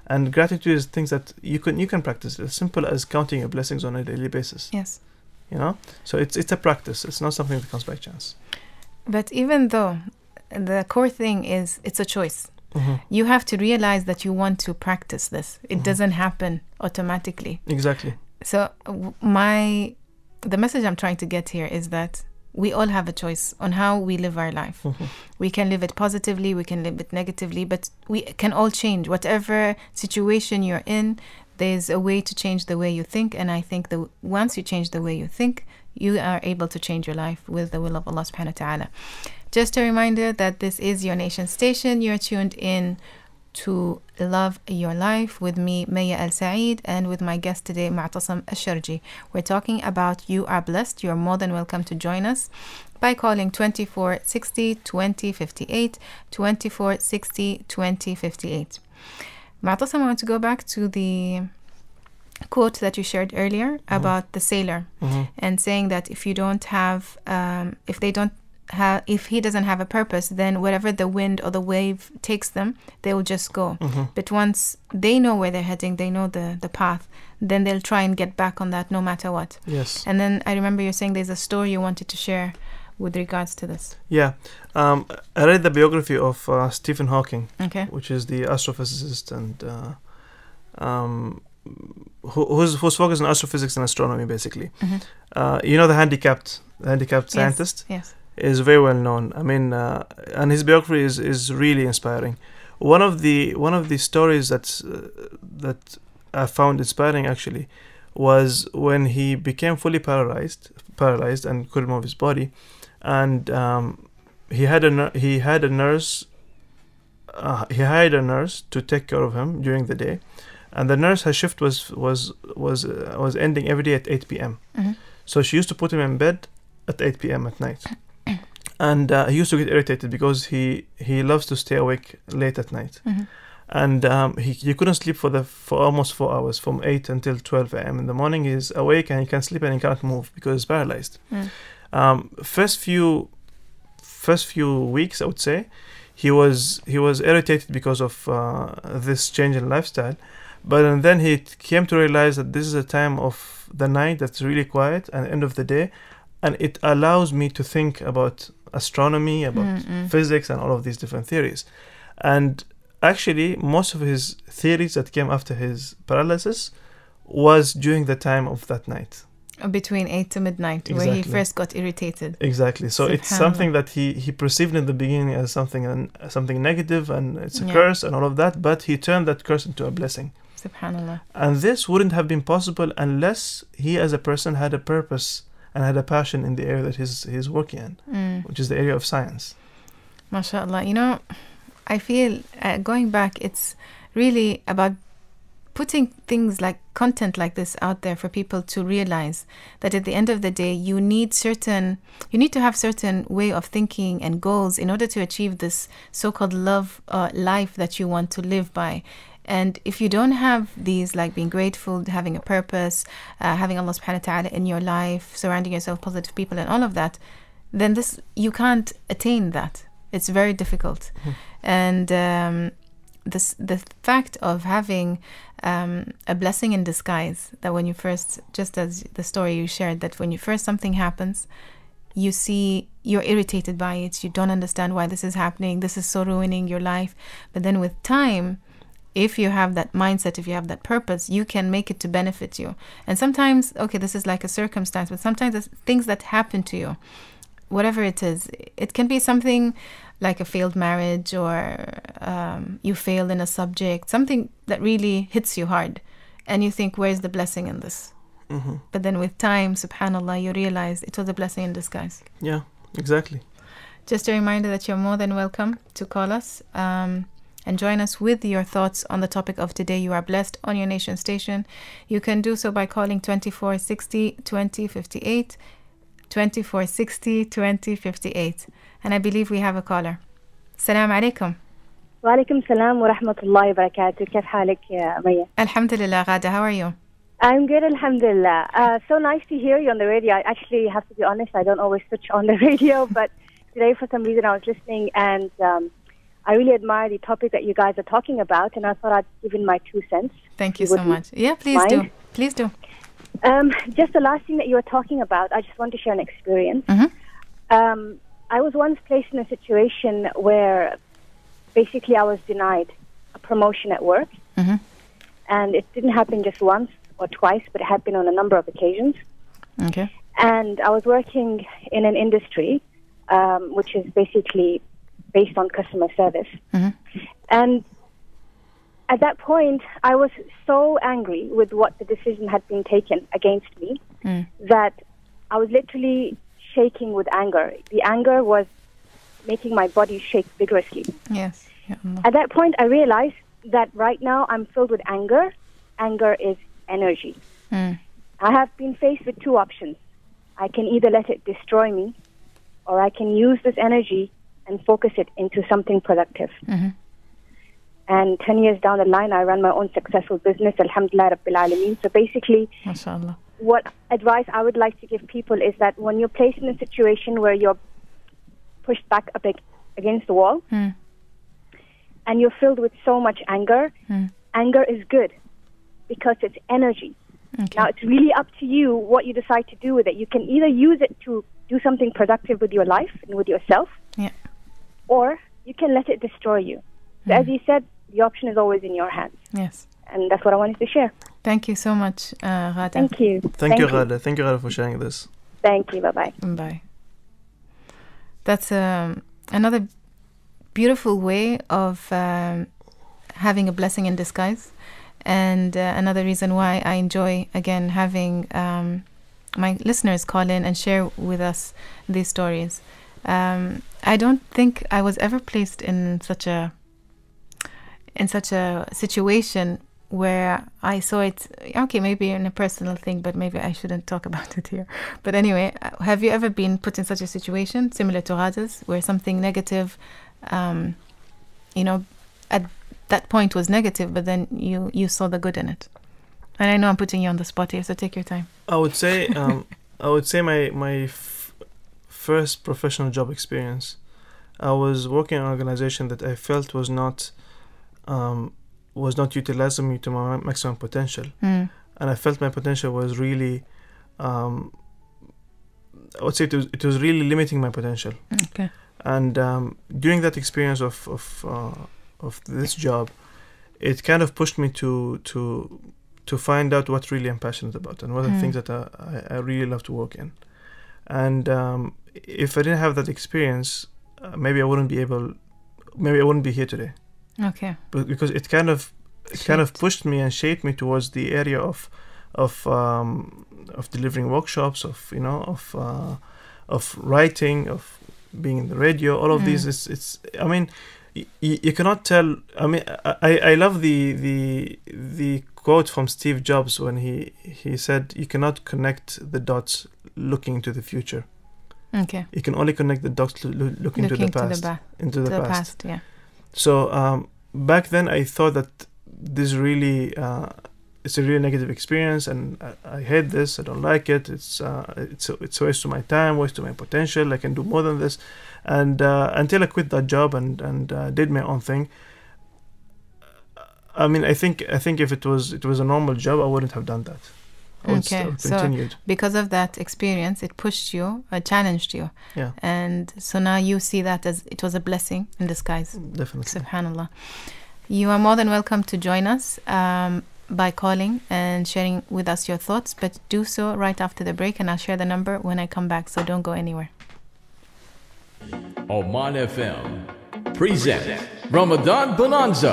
And gratitude is things that you can practice. As simple as counting your blessings on a daily basis. Yes. So it's a practice. It's not something that comes by chance. But even though the core thing is it's a choice. You have to realize that you want to practice this. It doesn't happen automatically. Exactly. So the message I'm trying to get here is that we all have a choice on how we live our life. We can live it positively, we can live it negatively, but we can all change. Whatever situation you're in, there's a way to change the way you think. And I think that once you change the way you think, you are able to change your life with the will of Allah subhanahu wa ta'ala. Just a reminder that this is your nation station. You're tuned in to Love Your Life with me, Mayya Al Said, and with my guest today, Mutassem Al Sharji. We're talking about You Are Blessed. You're more than welcome to join us by calling 2460 2058, 2460 2058. Mutassem, I want to go back to the quote that you shared earlier about the sailor and saying that if he doesn't have a purpose, then whatever the wind or the wave takes them, they will just go. But once they know where they're heading, they know the path, then they'll try and get back on that no matter what. Yes. And then I remember you saying there's a story you wanted to share with regards to this. Yeah. I read the biography of Stephen Hawking, which is the astrophysicist and who's focused on astrophysics and astronomy, basically. The handicapped scientist. Yes. Is very well known. I mean, and his biography is really inspiring. One of the stories that I found inspiring actually was when he became fully paralyzed and couldn't move his body, and he hired a nurse to take care of him during the day, and the nurse, her shift was ending every day at 8 p.m. So she used to put him in bed at 8 p.m. at night. And he used to get irritated because he loves to stay awake late at night. And he couldn't sleep for almost 4 hours, from 8 until 12 a.m. in the morning. He's awake and he can't sleep and he can't move because he's paralyzed. First few weeks, I would say, he was irritated because of this change in lifestyle. But then he came to realize that this is a time of the night that's really quiet and end of the day, and it allows me to think about astronomy, about physics, and all of these different theories. And actually, most of his theories that came after his paralysis was during the time of that night. Between 8 to midnight, where he first got irritated. Exactly. So it's something that he perceived in the beginning as something negative, and it's a curse and all of that, but he turned that curse into a blessing. Subhanallah. And this wouldn't have been possible unless he as a person had a purpose and had a passion in the area that he's working in, which is the area of science. MashaAllah. I feel, going back, it's really about putting things like content like this out there for people to realize that at the end of the day, you need to have certain way of thinking and goals in order to achieve this so-called love life that you want to live by. And if you don't have these, like being grateful, having a purpose, having Allah subhanahu wa ta'ala in your life, surrounding yourself with positive people and all of that, then you can't attain that. It's very difficult. And the fact of having a blessing in disguise, that when you first, just as the story you shared, that when you first something happens, you see, you're irritated by it, you don't understand why this is happening, this is so ruining your life. But then with time, if you have that mindset, if you have that purpose, you can make it to benefit you. And sometimes, okay, this is like a circumstance, but sometimes it's things that happen to you, whatever it is. It can be something like a failed marriage, or you fail in a subject, something that really hits you hard. And you think, where's the blessing in this? But then with time, subhanAllah, you realize it was a blessing in disguise. Yeah, exactly. Just a reminder that you're more than welcome to call us and join us with your thoughts on the topic of today. You are blessed on your nation station. You can do so by calling 2460 2058, 2460 2058. And I believe we have a caller. Salam alaikum. Wa alaikum salam wa rahmatullahi wa barakatuh. كيف حالك يا ميا? Alhamdulillah, Ghada. How are you? I'm good, alhamdulillah. So nice to hear you on the radio. I actually have to be honest, I don't always switch on the radio, but today for some reason I was listening, and I really admire the topic that you guys are talking about, and I thought I'd give in my 2 cents. Thank you so much. Yeah, please do. Please do. Just the last thing that you were talking about, I just want to share an experience. I was once placed in a situation where basically I was denied a promotion at work. And it didn't happen just once or twice, but it happened on a number of occasions. Okay. And I was working in an industry which is basically based on customer service. And at that point, I was so angry with what the decision had been taken against me that I was literally shaking with anger. The anger was making my body shake vigorously. Yes. Yeah, At that point, I realized that right now I'm filled with anger. Anger is energy. I have been faced with 2 options. I can either let it destroy me, or I can use this energy and focus it into something productive. And 10 years down the line, I run my own successful business, alhamdulillah rabbil alameen. So basically, MashaAllah, what advice I would like to give people is that when you're placed in a situation where you're pushed back a bit against the wall, and you're filled with so much anger, anger is good because it's energy. Now, it's really up to you what you decide to do with it. You can either use it to do something productive with your life and with yourself, or you can let it destroy you. So as you said, the option is always in your hands. Yes. And that's what I wanted to share. Thank you so much, Ghada. Thank you. Thank you, Ghada. Thank you, Ghada, for sharing this. Thank you. Bye-bye. Bye. That's another beautiful way of having a blessing in disguise. And another reason why I enjoy, again, having my listeners call in and share with us these stories. I don't think I was ever placed in such a situation where I saw it, okay, maybe in a personal thing, but maybe I shouldn't talk about it here. But anyway, have you ever been put in such a situation similar to Ghada's, where something negative, at that point was negative, but then you saw the good in it? And I know I'm putting you on the spot here, so take your time. I would say my first professional job experience, I was working in an organization that I felt was not utilizing me to my maximum potential, and I felt my potential was really, I would say it was really limiting my potential. Okay. And during that experience of this job, it kind of pushed me to find out what really I'm passionate about and what are the things that I really love to work in. And if I didn't have that experience, maybe I wouldn't be here today. Okay. But because it kind of pushed me and shaped me towards the area of delivering workshops, of writing, of being in the radio. All of these, it's. I mean, you cannot tell. I mean, I love the quote from Steve Jobs when he said, "You cannot connect the dots looking into the future. Okay. You can only connect the dots looking into the past. Into the past. Yeah. So back then I thought that this really it's a really negative experience, and I hate this. I don't like it. It's a waste of my time, waste of my potential. I can do more than this. And until I quit that job and did my own thing. I mean, I think if it was a normal job, I wouldn't have done that. I would still continued. So because of that experience, it pushed you, challenged you. Yeah. And so now you see that as it was a blessing in disguise. Definitely. Subhanallah. You are more than welcome to join us by calling and sharing with us your thoughts, but do so right after the break, and I'll share the number when I come back, so don't go anywhere. Oman FM presents Ramadan Bonanza.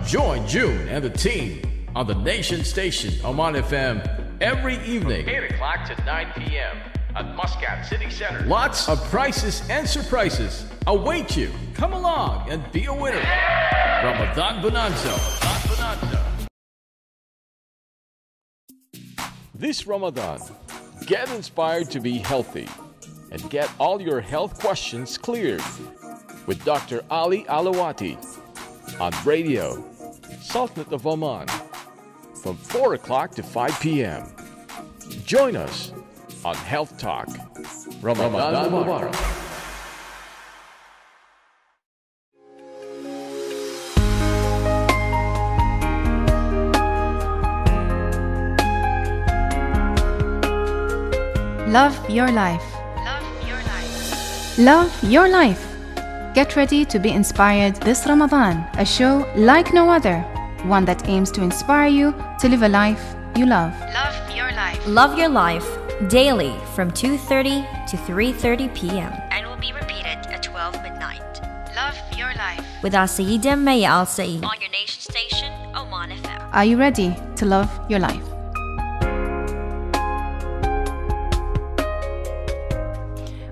Join June and the team on the nation station Oman FM every evening, 8 o'clock to 9 p.m. at Muscat City Center. Lots of prizes and surprises await you. Come along and be a winner. Ramadan Bonanza. This Ramadan, get inspired to be healthy and get all your health questions cleared with Dr. Ali Alawati on radio, Sultanate of Oman, from 4 o'clock to 5 p.m. Join us on Health Talk. Ramadan Mubarak. Love your life. Love your life. Love your life. Get ready to be inspired this Ramadan, a show like no other, one that aims to inspire you to live a life you love. Love your life. Love Your Life, daily from 2:30 to 3:30 p.m. And will be repeated at 12 midnight. Love your life. with our Sayyida Mayya Al Said on your nation station, Oman FM. Are you ready to love your life?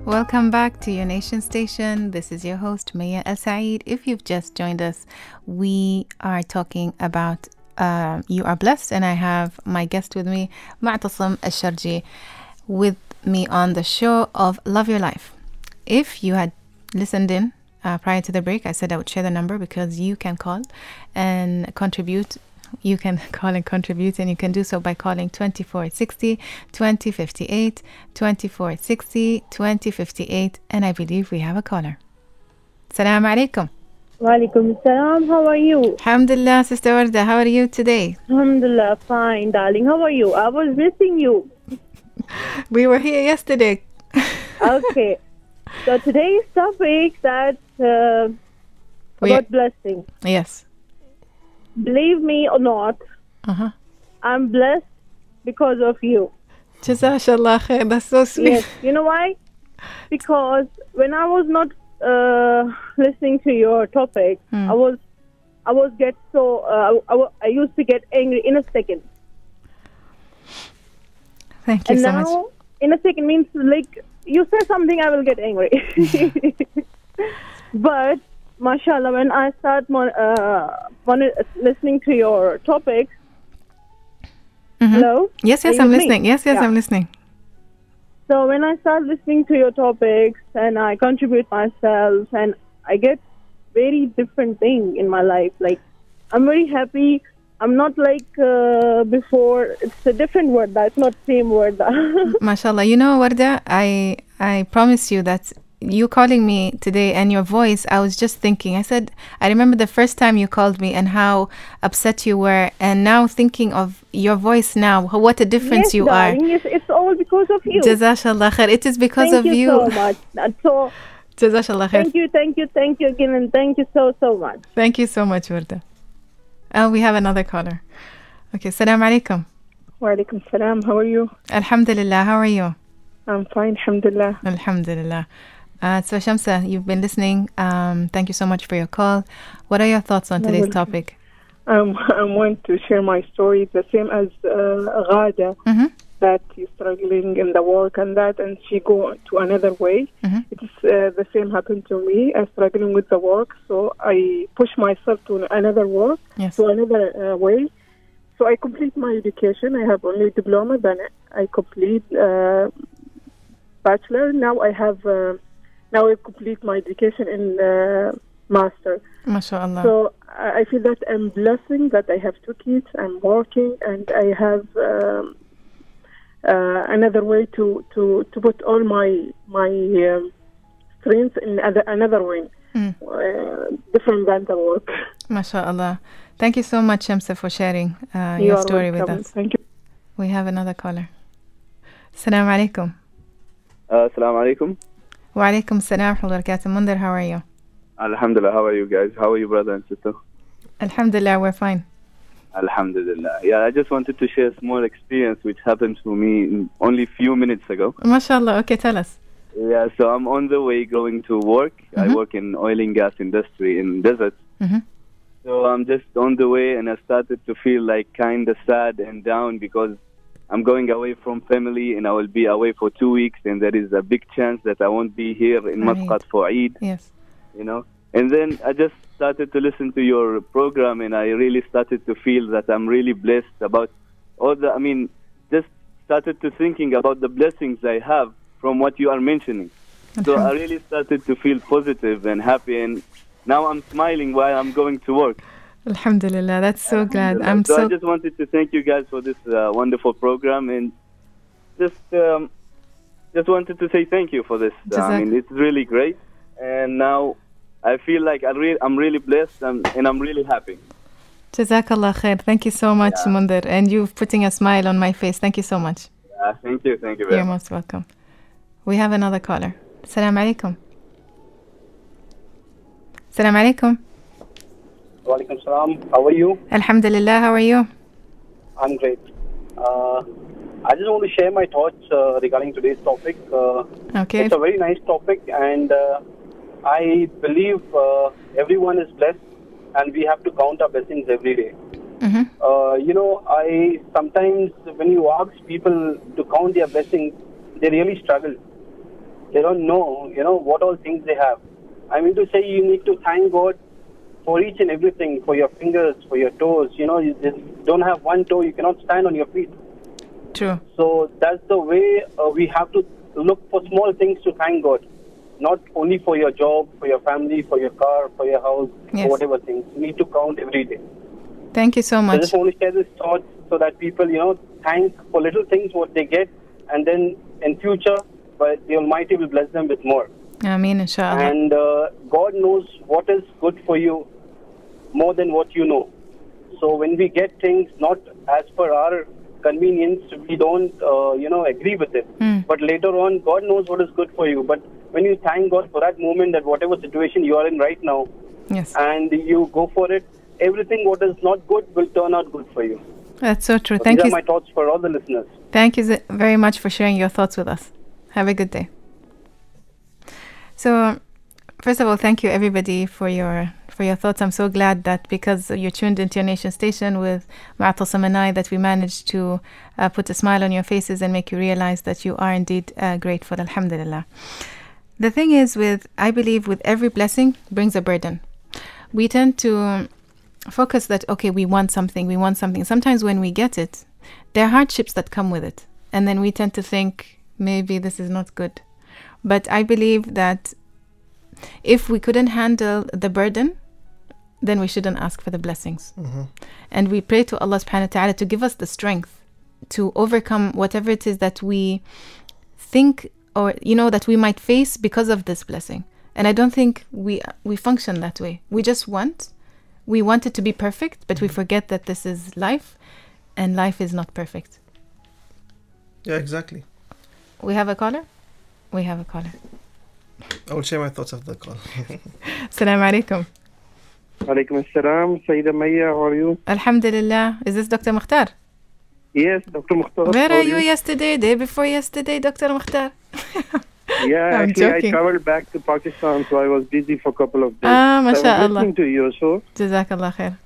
Welcome back to your nation station. This is your host, Mayya Al Said. If you've just joined us, we are talking about You Are Blessed, and I have my guest with me, Mutassem Al Sharji, with me on the show of Love Your Life. If you had listened in prior to the break, I said I would share the number because you can call and contribute. You can call and contribute, and you can do so by calling 2460 2058, 2460 2058, and I believe we have a caller. Assalamu alaikum. Walaikum salam. How are you? Alhamdulillah, Sister Warda. How are you today? Alhamdulillah, fine, darling. How are you? I was missing you. We were here yesterday. Okay. So today's topic that's about blessing. Yes. Believe me or not, I'm blessed because of you. Jazakallah khair. That's so sweet. Yes. You know why? Because when I was not listening to your topic, I used to get angry in a second. Thank you and so now, much. In a second means like you say something, I will get angry. But mashallah, when I start listening to your topics, hello? Yes, I'm listening. Yes, I'm listening. So when I start listening to your topics and I contribute myself and I get very different thing in my life. Like I'm very happy. I'm not like before. It's a different word. That's not same word. Mashallah. You know, Warda, I promise you that you calling me today and your voice, I was just thinking, I remember the first time you called me and how upset you were, and now thinking of your voice now, what a difference you darling, are. Yes, it's all because of you. Jazakallah khair. It is because of you. Thank you so much. So, Jazakallah khair. Thank you again, and thank you so much. Thank you so much, Warda. We have another caller. Okay, Assalamu alaikum. Wa alaikum salam. How are you? Alhamdulillah. How are you? I'm fine, alhamdulillah. Alhamdulillah. So Shamsa, you've been listening. Thank you so much for your call. What are your thoughts on today's topic? I want to share my story, the same as Ghada, that is struggling in the work and that, and she go to another way. It's the same happened to me. I'm struggling with the work, so I push myself to another work, to another way. So I complete my education. I have only diploma, then I complete bachelor. Now I complete my education in master. MashaAllah. So I feel that I'm blessing that I have 2 kids. I'm working, and I have another way to put all my strengths in another way, different than the work. MashaAllah. Thank you so much, Shamsa, for sharing your story with us. Thank you. We have another caller. Assalamu alaikum. Assalamu alaikum. Wa alaikum assalam wa barakatuh. Mundar, how are you? Alhamdulillah. How are you guys? How are you, brother and sister? Alhamdulillah, we're fine. Alhamdulillah. Yeah, I just wanted to share a small experience which happened to me only a few minutes ago. MashaAllah. Okay, tell us. Yeah, so I'm on the way going to work. I work in oil and gas industry in deserts. So I'm just on the way, and I started to feel like kind of sad and down because I'm going away from family, and I will be away for 2 weeks, and there is a big chance that I won't be here in Muscat for Eid. Yes. You know, and then I just started to listen to your program, and I really started to feel that I'm really blessed about just started to thinking about the blessings I have from what you are mentioning. So I really started to feel positive and happy, and now I'm smiling while I'm going to work. Alhamdulillah, that's so glad. I just wanted to thank you guys for this wonderful program, and just wanted to say thank you for this. It's really great, and now I feel like I'm really blessed, and I'm really happy. Jazakallah khair. Thank you so much, Mundir, and you're putting a smile on my face. Thank you so much. Thank you very much. You're most welcome. We have another caller. Assalamu alaikum. Assalamu alaikum. Wa alaikum salam. How are you? Alhamdulillah, how are you? I'm great. I just want to share my thoughts regarding today's topic. Okay. It's a very nice topic, and I believe everyone is blessed, and we have to count our blessings every day. I sometimes, when you ask people to count their blessings, they really struggle. They don't know, what all things they have. I mean to say, you need to thank God for each and everything, for your fingers, for your toes. You just don't have one toe, you cannot stand on your feet. True. So that's the way we have to look for small things to thank God. Not only for your job, for your family, for your car, for your house, for whatever things. You need to count every day. Thank you so much. I just want to share this thought so that people, thank for little things what they get, and then in future, but the Almighty will bless them with more. Ameen, inshallah. And God knows what is good for you more than what you know. So when we get things not as per our convenience, we don't, agree with it. But later on, God knows what is good for you. But when you thank God for that moment, that whatever situation you are in right now, and you go for it, everything what is not good will turn out good for you. That's so true. So Thank you. These are my thoughts for all the listeners. Thank you very much for sharing your thoughts with us. Have a good day. So, first of all, thank you everybody for your thoughts. I'm so glad that because you tuned into your nation station with Mutassem and I, that we managed to put a smile on your faces and make you realize that you are indeed grateful. Alhamdulillah. The thing is, I believe with every blessing brings a burden. We tend to focus that, okay, we want something. Sometimes when we get it, there are hardships that come with it. And then we tend to think, maybe this is not good. But I believe that if we couldn't handle the burden, then we shouldn't ask for the blessings. And we pray to Allah subhanahu wa ta'ala to give us the strength to overcome whatever it is that we think or, that we might face because of this blessing. And I don't think we function that way. We just want it to be perfect, but we forget that this is life, and life is not perfect. Yeah, exactly. We have a caller? We have a caller. I will share my thoughts after the call. Assalamu alaikum. Alaikum assalam. Sayyida Mayya, how are you? Alhamdulillah. Is this Dr. Mukhtar? Yes, Dr. Mukhtar. Where are you yesterday? Day before yesterday, Dr. Mukhtar? Yeah, actually, I traveled back to Pakistan, so I was busy for a couple of days. MashaAllah. So I was listening to your show. Jazakallah khair.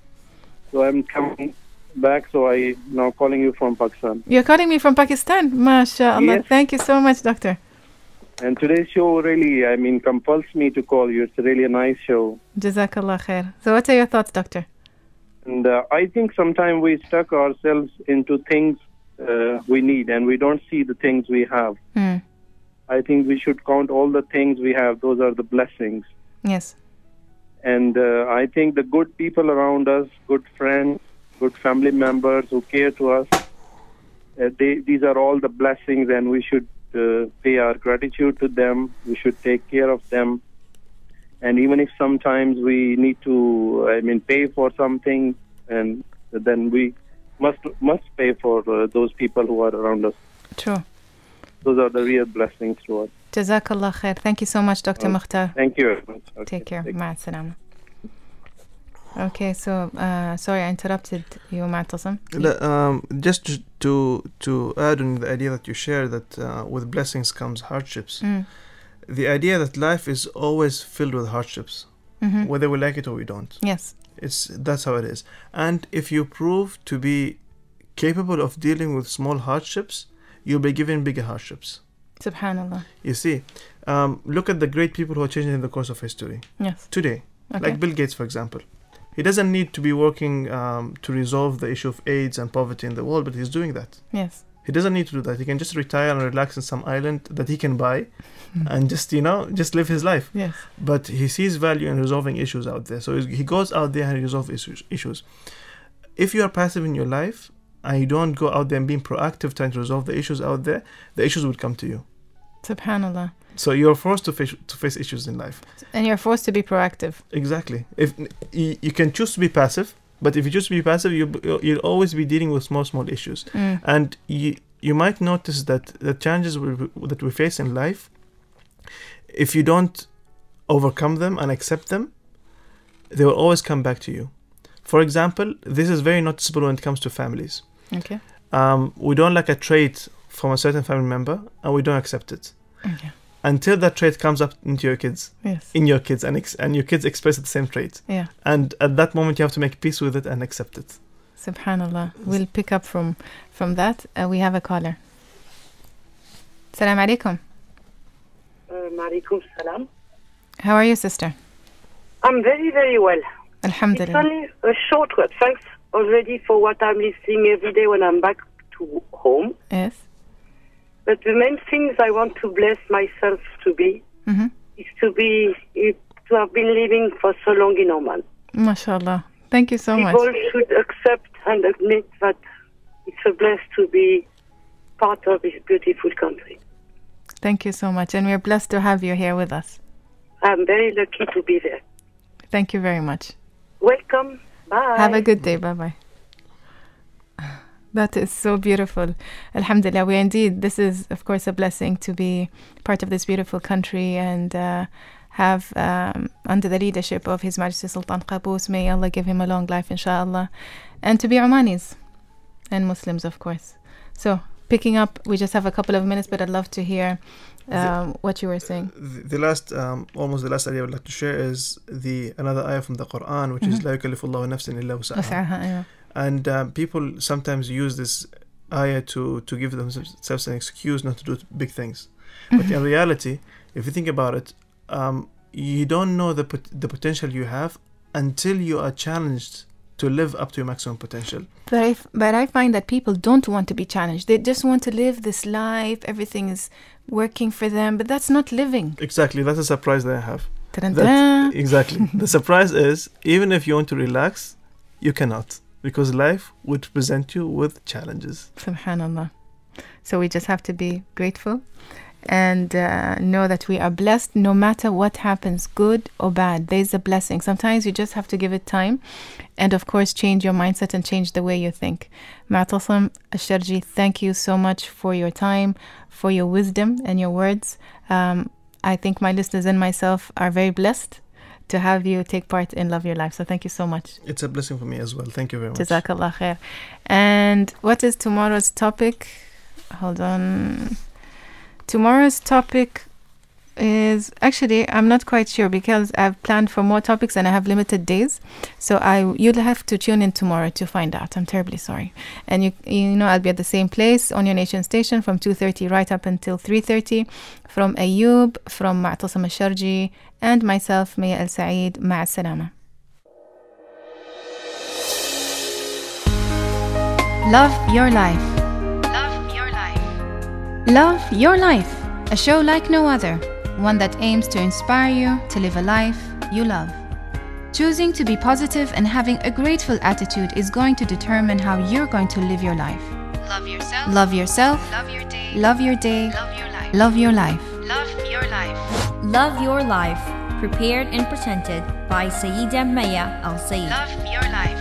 So I'm coming back, so I now calling you from Pakistan. You're calling me from Pakistan? MashaAllah. Yes. Thank you so much, doctor. And today's show really, compels me to call you. It's really a nice show. Jazakallah khair. So what are your thoughts, doctor? And I think sometimes we stuck ourselves into things we need, and we don't see the things we have. I think we should count all the things we have. Those are the blessings. Yes. And I think the good people around us, good friends, good family members who care to us, these are all the blessings, and we should pay our gratitude to them. We should take care of them. And even if sometimes we need to, pay for something, and then we must pay for those people who are around us. True. Those are the real blessings to us. Jazakallah khair. Thank you so much, Dr. Mukhtar. Thank you very much. Okay. Take care. Ma'a salama. Okay, so sorry I interrupted you, Mutassem. Just to add on the idea that you share that with blessings comes hardships. The idea that life is always filled with hardships, whether we like it or we don't. Yes. That's how it is. And if you prove to be capable of dealing with small hardships, you'll be given bigger hardships. Subhanallah. You see, look at the great people who are changing in the course of history. Yes. Today, Okay. like Bill Gates, for example. He doesn't need to be working to resolve the issue of AIDS and poverty in the world, but he's doing that. Yes. He doesn't need to do that. He can just retire and relax in some island that he can buy and just live his life. Yes. But he sees value in resolving issues out there. So he goes out there and resolves issues. If you are passive in your life and you don't go out there and being proactive trying to resolve the issues out there, the issues would come to you. Subhanallah. So you're forced to face issues in life. And you're forced to be proactive. Exactly. If you can choose to be passive, but if you choose to be passive, you'll always be dealing with small issues. And you might notice that the challenges that we face in life, if you don't overcome them and accept them, they will always come back to you. For example, this is very noticeable when it comes to families. Okay. We don't like a trait from a certain family member, and we don't accept it. Okay. Until that trait comes up into your kids. Yes. In your kids, and your kids express the same trait. Yeah. And at that moment, you have to make peace with it and accept it. Subhanallah. We'll pick up from that. We have a caller. Salam alaikum. Maalaikum salam. How are you, sister? I'm very, very well. Alhamdulillah. It's only a short word. Thanks already for what I'm listening every day when I'm back to home. Yes. But the main things I want to bless myself to be is to have been living for so long in Oman. MashaAllah. Thank you so much. People should accept and admit that it's a blessing to be part of this beautiful country. Thank you so much. And we're blessed to have you here with us. I'm very lucky to be there. Thank you very much. Welcome. Bye. Have a good day. Bye-bye. That is so beautiful. Alhamdulillah. This is, of course, a blessing to be part of this beautiful country and have under the leadership of His Majesty Sultan Qaboos. May Allah give him a long life, inshallah. And to be Omanis and Muslims, of course. So, picking up, we just have a couple of minutes, but I'd love to hear what you were saying. The last, almost the last idea I would like to share is another ayah from the Quran, which is لا يكلف الله نفسا إلا وسعها. And people sometimes use this ayah to give themselves an excuse not to do big things. But in reality, if you think about it, you don't know the potential you have until you are challenged to live up to your maximum potential. But I find that people don't want to be challenged. They just want to live this life. Everything is working for them, but that's not living. Exactly. That's a surprise that I have. Exactly. The surprise is, even if you want to relax, you cannot. Because life would present you with challenges. Subhanallah. So we just have to be grateful and know that we are blessed no matter what happens, good or bad. There's a blessing. Sometimes you just have to give it time and, of course, change your mindset and change the way you think. Mutassem Al Sharji, thank you so much for your time, for your wisdom and your words. I think my listeners and myself are very blessed to have you take part in Love Your Life. So thank you so much. It's a blessing for me as well. Thank you very much. Jazakallah khair. And what is tomorrow's topic? Hold on. Tomorrow's topic is, actually, I'm not quite sure because I've planned for more topics and I have limited days. So you'll have to tune in tomorrow to find out. I'm terribly sorry. And you know I'll be at the same place on your nation station from 2:30 right up until 3:30. From Ayoub, from Mutassem Al Sharji, and myself, Mayya Al Said. Ma'a salama. Love Your Life. Love your life. Love Your Life, a show like no other, one that aims to inspire you to live a life you love. Choosing to be positive and having a grateful attitude is going to determine how you're going to live your life. Love yourself. Love yourself. Love your day. Love your day. Love your life. Love your life. Love your life. Love Your Life, prepared and presented by Sayyida Mayya Al Said. Love your life.